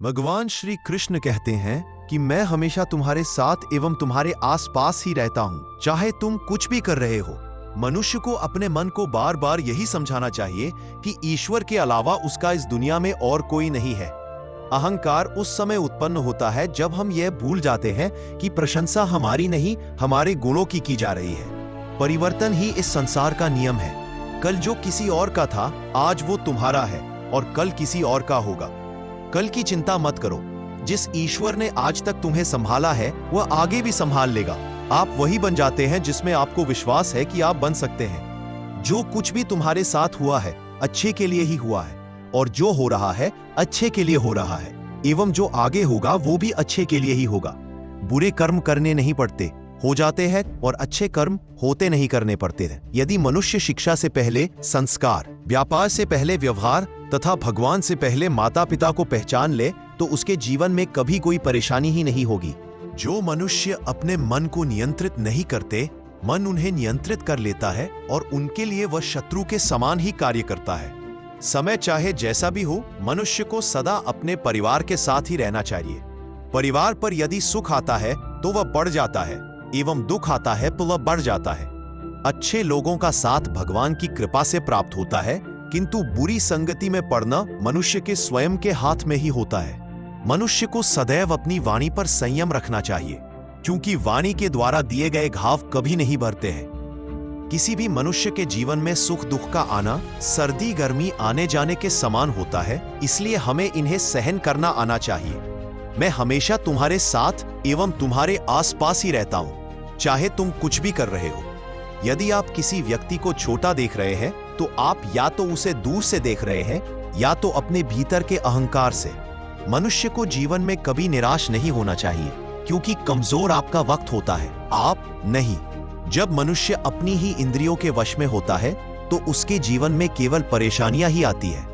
भगवान श्री कृष्ण कहते हैं कि मैं हमेशा तुम्हारे साथ एवं तुम्हारे आसपास ही रहता हूँ, चाहे तुम कुछ भी कर रहे हो। मनुष्य को अपने मन को बार बार यही समझाना चाहिए कि ईश्वर के अलावा उसका इस दुनिया में और कोई नहीं है। अहंकार उस समय उत्पन्न होता है जब हम यह भूल जाते हैं कि प्रशंसा हमारी नहीं, हमारे गुणों की जा रही है। परिवर्तन ही इस संसार का नियम है। कल जो किसी और का था, आज वो तुम्हारा है और कल किसी और का होगा। कल की चिंता मत करो। जिस ईश्वर ने आज तक तुम्हें संभाला है, वह आगे भी संभाल लेगा। आप वही बन जाते हैं जिसमें आपको विश्वास है कि आप बन सकते हैं। जो कुछ भी तुम्हारे साथ हुआ है, अच्छे के लिए ही हुआ है, और जो हो रहा है, अच्छे के लिए हो रहा है, एवं जो आगे होगा वो भी अच्छे के लिए ही होगा। बुरे कर्म करने नहीं पड़ते, हो जाते हैं, और अच्छे कर्म होते नहीं करने पड़ते हैं। यदि मनुष्य शिक्षा से पहले संस्कार, व्यापार से पहले व्यवहार तथा भगवान से पहले माता पिता को पहचान ले, तो उसके जीवन में कभी कोई परेशानी ही नहीं होगी। जो मनुष्य अपने मन को नियंत्रित नहीं करते, मन उन्हें नियंत्रित कर लेता है और उनके लिए वह शत्रु के समान ही कार्य करता है। समय चाहे जैसा भी हो, मनुष्य को सदा अपने परिवार के साथ ही रहना चाहिए। परिवार पर यदि सुख आता है तो वह बढ़ जाता है, एवं दुख आता है तो वह बढ़ जाता है। अच्छे लोगों का साथ भगवान की कृपा से प्राप्त होता है, किंतु बुरी संगति में पड़ना मनुष्य के स्वयं के हाथ में ही होता है। मनुष्य को सदैव अपनी वाणी पर संयम रखना चाहिए, क्योंकि वाणी के द्वारा दिए गए घाव कभी नहीं भरते हैं। किसी भी मनुष्य के जीवन में सुख दुख का आना सर्दी गर्मी आने जाने के समान होता है, इसलिए हमें इन्हें सहन करना आना चाहिए। मैं हमेशा तुम्हारे साथ एवं तुम्हारे आसपास ही रहता हूं, चाहे तुम कुछ भी कर रहे हो। यदि आप किसी व्यक्ति को छोटा देख रहे हैं, तो आप या तो उसे दूर से देख रहे हैं, या तो अपने भीतर के अहंकार से। मनुष्य को जीवन में कभी निराश नहीं होना चाहिए, क्योंकि कमजोर आपका वक्त होता है, आप नहीं। जब मनुष्य अपनी ही इंद्रियों के वश में होता है, तो उसके जीवन में केवल परेशानियां ही आती है।